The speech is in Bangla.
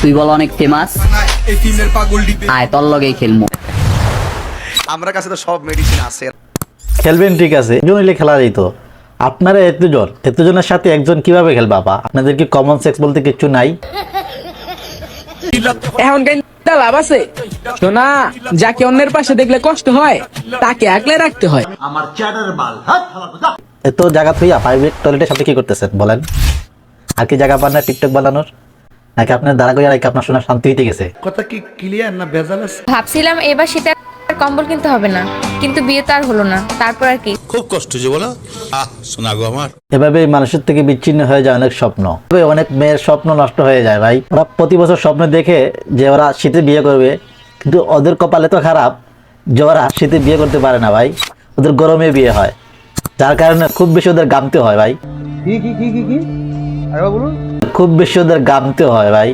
তুই বল অনেক ফেমাস, আয় তোর লগেই খেলমু। আমার কাছে তো সব মেডিসিন আছে। খেলবেন ঠিক আছে, একজন হইলে খেলা যেত। আপনারা এতজনের সাথে একজন কিভাবে খেলবা? বা আপনাদের কি কমন সেক্স বলতে কিছু নাই? এখন কেনটা লাভ আছে? শোনা, যাকে অন্যের পাশে দেখলে কষ্ট হয় তাকে আগলে রাখতে হয়। এত জায়গা থইয়া প্রাইভেট টয়লেটের সাথে কি করতেছেন বলেন? আর কি জায়গা পান না টিকটক বানানোর? নাকি আপনার দাঁড়া কইয়া নাকি আপনার শোনা শান্তি হইতে গেছে? কথা কি ক্লিয়ার না ভেজাল আছে? ভাবছিলাম এবার শীতে আর কম্বল কিনতে হবে না, কিন্তু বিয়ে তো আর হলো না। তারপর আর কি? খুব কষ্ট যে বলো, শোনা গো আমার। এভাবে মানুষের থেকে বিচ্ছিন্ন হয়ে যায় অনেক স্বপ্ন, অনেক মেয়ের স্বপ্ন নষ্ট হয়ে যায় ভাই। ওরা প্রতি বছর স্বপ্ন দেখে যে ওরা শীতে বিয়ে করবে, কিন্তু ওদের কপালে তো খারাপ যে ওরা শীতে বিয়ে করতে পারে না ভাই, ওদের গরমে বিয়ে হয়, যার কারণে খুব বেশি ওদের গামতে হয় ভাই। খুব বেশি ওদের গামতে হয় ভাই।